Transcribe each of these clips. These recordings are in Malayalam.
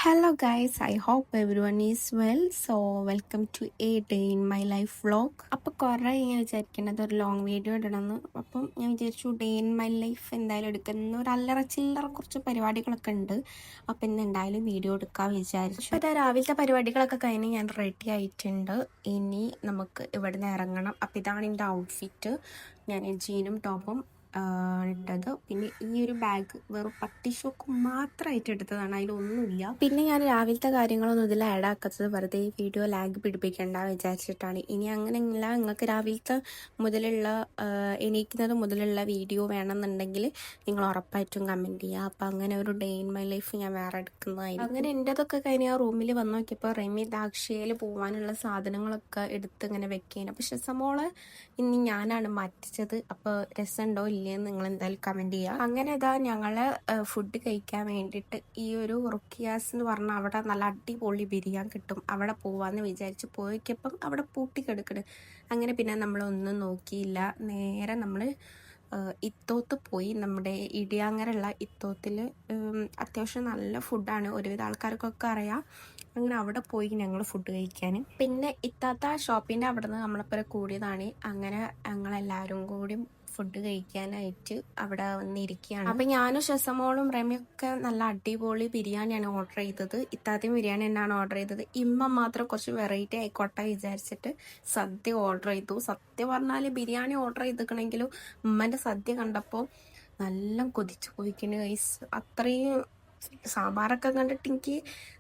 Hello guys, I hope everyone is well. So welcome to a day in my life vlog. അപ്പോൾ കുറേ ഞാൻ വിചാരിക്കുന്നത് ഒരു ലോങ് വീഡിയോ ഇടണമെന്ന്. അപ്പം ഞാൻ വിചാരിച്ചു ഡേ ഇൻ മൈ ലൈഫ് എന്തായാലും എടുക്കുന്ന ഒരു അല്ലറ ചില്ലറ കുറച്ച് പരിപാടികളൊക്കെ ഉണ്ട്. അപ്പം ഇന്ന് എന്തായാലും വീഡിയോ എടുക്കാൻ വിചാരിച്ചു. അപ്പോൾ രാവിലത്തെ പരിപാടികളൊക്കെ കഴിഞ്ഞ് ഞാൻ റെഡി ആയിട്ടുണ്ട്. ഇനി നമുക്ക് ഇവിടുന്ന് ഇറങ്ങണം. അപ്പം ഇതാണ് എൻ്റെ ഔട്ട്ഫിറ്റ്. ഞാൻ ജീനും ടോപ്പും ഇട്ടത്. പിന്നെ ഈ ഒരു ബാഗ് വെറും പട്ടി ഷോക്ക് മാത്രമായിട്ട് എടുത്തതാണ്, അതിലൊന്നുമില്ല. പിന്നെ ഞാൻ രാവിലത്തെ കാര്യങ്ങളൊന്നും ഇതിൽ ആഡ് ആക്കാത്തത് വെറുതെ ഈ വീഡിയോ ലാഗ് പിടിപ്പിക്കേണ്ട വിചാരിച്ചിട്ടാണ്. ഇനി അങ്ങനെയല്ല, നിങ്ങൾക്ക് രാവിലത്തെ മുതലുള്ള എണീക്കുന്നത് മുതലുള്ള വീഡിയോ വേണമെന്നുണ്ടെങ്കിൽ നിങ്ങൾ ഉറപ്പായിട്ടും കമൻറ്റ് ചെയ്യുക. അപ്പം അങ്ങനെ ഒരു ഡേ ഇൻ മൈ ലൈഫ് ഞാൻ വേറെ എടുക്കുന്നതായിരിക്കും. അങ്ങനെ എൻ്റെതൊക്കെ കഴിഞ്ഞ് ആ റൂമിൽ വന്ന് നോക്കിയപ്പോൾ റെമി ദാക്ഷയിൽ പോകാനുള്ള സാധനങ്ങളൊക്കെ എടുത്ത് ഇങ്ങനെ വെക്കേന്. അപ്പോൾ ഷെസമോളെ ഇനി ഞാനാണ് മാറ്റിച്ചത്. അപ്പോൾ രസമുണ്ടോ ഇല്ലയെന്ന് നിങ്ങൾ എന്തായാലും കമൻറ്റ് ചെയ്യുക. അങ്ങനെ ഇതാ ഞങ്ങൾ ഫുഡ് കഴിക്കാൻ വേണ്ടിയിട്ട് ഈ ഒരു റുക്കിയാസ് എന്ന് പറഞ്ഞാൽ അവിടെ നല്ല അടിപൊളി ബിരിയാണി കിട്ടും, അവിടെ പോവാന്ന് വിചാരിച്ച് പോയിക്കപ്പം അവിടെ പൂട്ടിക്കെടുക്കണ്. അങ്ങനെ പിന്നെ നമ്മളൊന്നും നോക്കിയില്ല, നേരെ നമ്മൾ ഇത്തോത്ത് പോയി. നമ്മുടെ ഇടിയാങ്ങരുള്ള ഇത്തോത്തിൽ അത്യാവശ്യം നല്ല ഫുഡാണ്, ഒരുവിധ ആൾക്കാർക്കൊക്കെ അറിയാം. അങ്ങനെ അവിടെ പോയി ഞങ്ങൾ ഫുഡ് കഴിക്കാൻ. പിന്നെ ഇത്താത്ത ഷോപ്പിൻ്റെ അവിടെ നിന്ന് നമ്മളെപ്പോലെ കൂടിയതാണ്. അങ്ങനെ ഞങ്ങളെല്ലാവരും കൂടി ഫുഡ് കഴിക്കാനായിട്ട് അവിടെ വന്നിരിക്കുകയാണ്. അപ്പം ഞാനും ഷെസമോളും റെമിയൊക്കെ നല്ല അടിപൊളി ബിരിയാണിയാണ് ഓർഡർ ചെയ്തത്. ഇത്താത്തയും ബിരിയാണി തന്നെയാണ് ഓർഡർ ചെയ്തത്. ഇമ്മ മാത്രം കുറച്ച് വെറൈറ്റി ആയിക്കോട്ടെ വിചാരിച്ചിട്ട് സദ്യ ഓർഡർ ചെയ്തു. സത്യം പറഞ്ഞാൽ ബിരിയാണി ഓർഡർ ചെയ്തിക്കണമെങ്കിലും ഉമ്മൻ്റെ സദ്യ കണ്ടപ്പോൾ നല്ല കൊതിച്ചു പോയിക്കുന്നു ഗൈസ്. അത്രയും സാമ്പാറൊക്കെ കണ്ടിട്ട് എനിക്ക്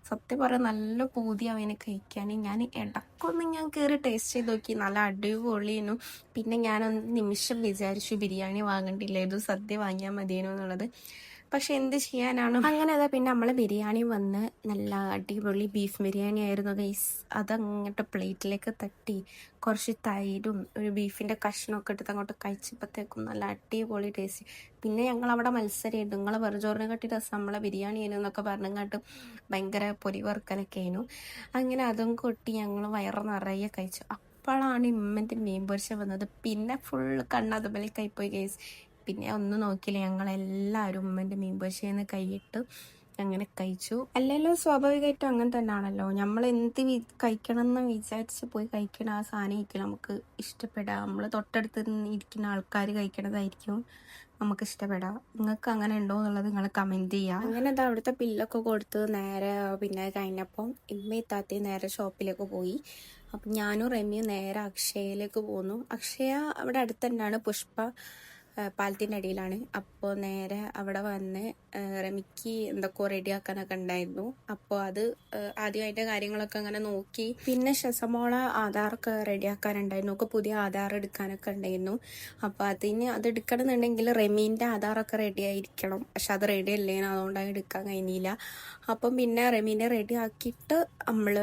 സത്യം പറയാൻ നല്ല പൂതിയാവും അതിനെ കഴിക്കാൻ. ഞാൻ ഇടയ്ക്കൊന്ന് ഞാൻ കയറി ടേസ്റ്റ് ചെയ്ത് നോക്കി, നല്ല അടിപൊളിയായിരുന്നു. പിന്നെ ഞാനൊന്ന് നിമിഷം വിചാരിച്ചു ബിരിയാണി വാങ്ങണ്ടില്ലായിരുന്നു, സദ്യ വാങ്ങിയാൽ മതിയേനു എന്നുള്ളത്. പക്ഷെ എന്ത് ചെയ്യാനാണ്. അങ്ങനെ അതാ പിന്നെ നമ്മൾ ബിരിയാണി വന്ന് നല്ല അടിപൊളി ബീഫ് ബിരിയാണി ആയിരുന്നു ഗൈസ്. അതങ്ങോട്ട് പ്ലേറ്റിലേക്ക് തട്ടി കുറച്ച് തൈരും ഒരു ബീഫിൻ്റെ കഷ്ണമൊക്കെ എടുത്ത് അങ്ങോട്ട് കഴിച്ചപ്പോഴത്തേക്കും നല്ല അടിപൊളി ടേസ്റ്റ്. പിന്നെ ഞങ്ങൾ അവിടെ മത്സരമായിട്ട് നിങ്ങളെ വെറുചോറിനെ കട്ടി രസം നമ്മളെ ബിരിയാണി ആയിരുന്നു എന്നൊക്കെ പറഞ്ഞങ്ങോട്ട് ഭയങ്കര പൊരി വറുക്കലൊക്കെ ആയിരുന്നു. അങ്ങനെ അതും കൊട്ടി ഞങ്ങൾ വയറ് നിറയെ കഴിച്ചു. അപ്പോഴാണ് ഇമ്മൻ്റെ മീൻ പൊരിച്ച വന്നത്. പിന്നെ ഫുള്ള് കണ്ണതുപോലെയൊക്കെ പോയി ഗൈസ്. പിന്നെ ഒന്നും നോക്കിയില്ല, ഞങ്ങളെല്ലാവരും ഉമ്മൻ്റെ മീൻ പൊരിച്ചേന്ന് കൈയിട്ട് അങ്ങനെ കഴിച്ചു. അല്ലെങ്കിലും സ്വാഭാവികമായിട്ടും അങ്ങനെ തന്നെയാണല്ലോ, നമ്മൾ എന്ത് കഴിക്കണം എന്ന് വിചാരിച്ച് പോയി കഴിക്കണ ആ സാധനം ആയിരിക്കും നമുക്ക് ഇഷ്ടപ്പെടാം. നമ്മൾ തൊട്ടടുത്ത് ഇരിക്കുന്ന ആൾക്കാർ കഴിക്കണതായിരിക്കും നമുക്ക് ഇഷ്ടപ്പെടാം. നിങ്ങൾക്ക് അങ്ങനെ ഉണ്ടോ എന്നുള്ളത് നിങ്ങൾ കമൻറ്റ് ചെയ്യുക. അങ്ങനെ അത് അവിടുത്തെ ബില്ലൊക്കെ കൊടുത്ത് നേരെ പിന്നെ കഴിഞ്ഞപ്പം ഇമ്മയും താത്തയും നേരെ ഷോപ്പിലേക്ക് പോയി. അപ്പം ഞാനും റെമിയും നേരെ അക്ഷയയിലേക്ക് പോന്നു. അക്ഷയ അവിടെ അടുത്ത് തന്നെയാണ്, പുഷ്പ പാലത്തിൻ്റെ അടിയിലാണ്. അപ്പോൾ നേരെ അവിടെ വന്ന് റെമിക്ക് എന്തൊക്കെയോ റെഡിയാക്കാനൊക്കെ ഉണ്ടായിരുന്നു. അപ്പോൾ അത് ആദ്യം അതിൻ്റെ കാര്യങ്ങളൊക്കെ അങ്ങനെ നോക്കി. പിന്നെ ഷെസമോളെ ആധാറൊക്കെ റെഡിയാക്കാനുണ്ടായിരുന്നു, ഒക്കെ പുതിയ ആധാർ എടുക്കാനൊക്കെ ഉണ്ടായിരുന്നു. അപ്പോൾ അത് എടുക്കണമെന്നുണ്ടെങ്കിൽ റെമീൻ്റെ ആധാറൊക്കെ റെഡി ആയിരിക്കണം. പക്ഷെ അത് റെഡി അല്ലേനു, അതുകൊണ്ട് അത് എടുക്കാൻ കഴിഞ്ഞില്ല. അപ്പം പിന്നെ റെമീൻ്റെ റെഡി ആക്കിയിട്ട് നമ്മൾ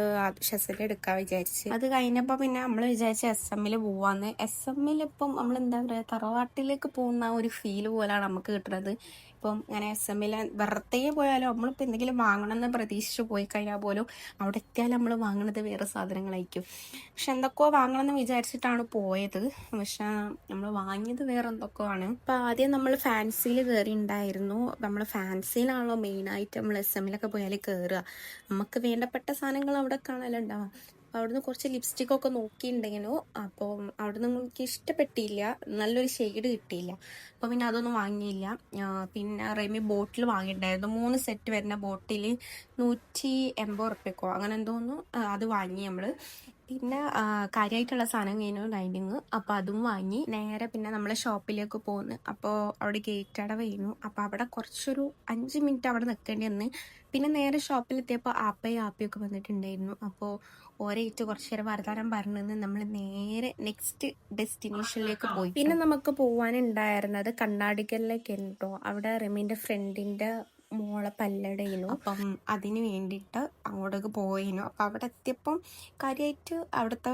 ഷെസൻ്റെ എടുക്കാൻ വിചാരിച്ച്. അത് കഴിഞ്ഞപ്പോൾ പിന്നെ നമ്മൾ വിചാരിച്ച് SM പോവാന്ന്. SM ഇപ്പം നമ്മൾ എന്താ പറയുക, തറവാട്ടിലേക്ക് പോകുന്ന ഒരു ഫീല് പോലാണ് നമുക്ക് കിട്ടുന്നത്. ഇപ്പം ഇങ്ങനെ SM വെറുതെ പോയാലും നമ്മളിപ്പോൾ എന്തെങ്കിലും വാങ്ങണമെന്ന് പ്രതീക്ഷിച്ച് പോയി കഴിഞ്ഞാൽ പോലും അവിടെ എത്തിയാലും നമ്മൾ വാങ്ങുന്നത് വേറെ സാധനങ്ങളായിരിക്കും. പക്ഷെ എന്തൊക്കെയോ വാങ്ങണമെന്ന് വിചാരിച്ചിട്ടാണ് പോയത്, പക്ഷെ നമ്മൾ വാങ്ങിയത് വേറെ എന്തൊക്കെയോ ആണ്. അപ്പം ആദ്യം നമ്മൾ ഫാൻസിയിൽ കയറിയിട്ടുണ്ടായിരുന്നു. നമ്മൾ ഫാൻസിയിലാണല്ലോ മെയിനായിട്ട് നമ്മൾ SM പോയാൽ കയറുക. നമുക്ക് വേണ്ടപ്പെട്ട സാധനങ്ങൾ അവിടെ കാണലുണ്ടാവാം. അവിടുന്ന് കുറച്ച് ലിപ്സ്റ്റിക്കൊക്കെ നോക്കിയിട്ടുണ്ടെങ്കിലും അപ്പോൾ അവിടുന്ന് നമുക്ക് ഇഷ്ടപ്പെട്ടില്ല, നല്ലൊരു ഷെയ്ഡ് കിട്ടിയില്ല. അപ്പോൾ പിന്നെ അതൊന്നും വാങ്ങിയില്ല. പിന്നെ റെമി ബോട്ടിൽ വാങ്ങിയിട്ടുണ്ടായിരുന്നു, 3 സെറ്റ് വരുന്ന ബോട്ടിൽ 180 അങ്ങനെ എന്തോന്നു, അത് വാങ്ങി നമ്മൾ. പിന്നെ കാര്യമായിട്ടുള്ള സാധനം കഴിഞ്ഞു ലൈനിങ്, അപ്പോൾ അതും വാങ്ങി. നേരെ പിന്നെ നമ്മൾ ഷോപ്പിലേക്ക് പോകുന്നു. അപ്പോൾ അവിടെ ഗേറ്റ് അടവായിരുന്നു. അപ്പോൾ അവിടെ കുറച്ചൊരു 5 മിനിറ്റ് അവിടെ നിൽക്കേണ്ടി വന്ന്. പിന്നെ നേരെ ഷോപ്പിലെത്തിയപ്പോൾ ആപ്പയൊക്കെ വന്നിട്ടുണ്ടായിരുന്നു. അപ്പോൾ ഓരേറ്റ് കുറച്ച് നേരം വർത്താനം പറഞ്ഞ് നമ്മൾ നേരെ നെക്സ്റ്റ് ഡെസ്റ്റിനേഷനിലേക്ക് പോയി. പിന്നെ നമുക്ക് പോകാനുണ്ടായിരുന്നത് കണ്ണാടിക്കലിലേക്ക് ഉണ്ടോ, അവിടെ റെമീൻ്റെ ഫ്രണ്ടിൻ്റെ മോളെ പല്ലടയിനു. അപ്പം അതിന് വേണ്ടിയിട്ട് അങ്ങോട്ടേക്ക് പോയിനു. അപ്പം അവിടെ എത്തിയപ്പം കാര്യമായിട്ട് അവിടുത്തെ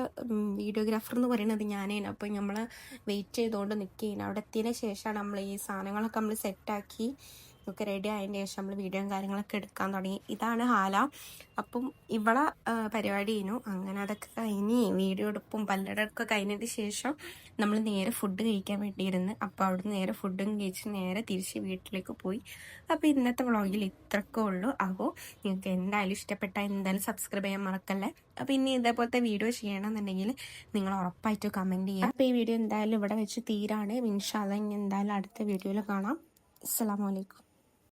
വീഡിയോഗ്രാഫർ എന്ന് പറയുന്നത് ഞാനേനു. അപ്പം നമ്മൾ വെയിറ്റ് ചെയ്തുകൊണ്ട് നിൽക്കുകയാണ്. അവിടെ എത്തിയതിന് ശേഷമാണ് നമ്മൾ ഈ സാധനങ്ങളൊക്കെ നമ്മൾ സെറ്റാക്കി ഒക്കെ റെഡി ആയതിന് ശേഷം നമ്മൾ വീഡിയോയും കാര്യങ്ങളൊക്കെ എടുക്കാൻ തുടങ്ങി. ഇതാണ് ഹാല. അപ്പം ഇവളെ പരിപാടി കഴിഞ്ഞു. അങ്ങനെ അതൊക്കെ കഴിഞ്ഞ് വീഡിയോ എടുപ്പും പല്ലടൊക്കെ കഴിഞ്ഞതിന് ശേഷം നമ്മൾ നേരെ ഫുഡ് കഴിക്കാൻ വേണ്ടിയിരുന്ന്. അപ്പോൾ അവിടെ നേരെ ഫുഡും കഴിച്ച് നേരെ തിരിച്ച് വീട്ടിലേക്ക് പോയി. അപ്പോൾ ഇന്നത്തെ വ്ളോഗിൽ ഇത്രയൊക്കെ ഉള്ളൂ. അപ്പോൾ നിങ്ങൾക്ക് എന്തായാലും ഇഷ്ടപ്പെട്ടാൽ എന്തായാലും സബ്സ്ക്രൈബ് ചെയ്യാൻ മറക്കല്ലേ. അപ്പോൾ ഇനി ഇതേപോലത്തെ വീഡിയോ ചെയ്യണമെന്നുണ്ടെങ്കിൽ നിങ്ങൾ ഉറപ്പായിട്ട് കമൻറ്റ് ചെയ്യുക. അപ്പോൾ ഈ വീഡിയോ എന്തായാലും ഇവിടെ വെച്ച് തീരാണ്. ഇൻഷാ അല്ലാഹ് ഇനി എന്തായാലും അടുത്ത വീഡിയോയിൽ കാണാം. അസ്സലാമു അലൈക്കും.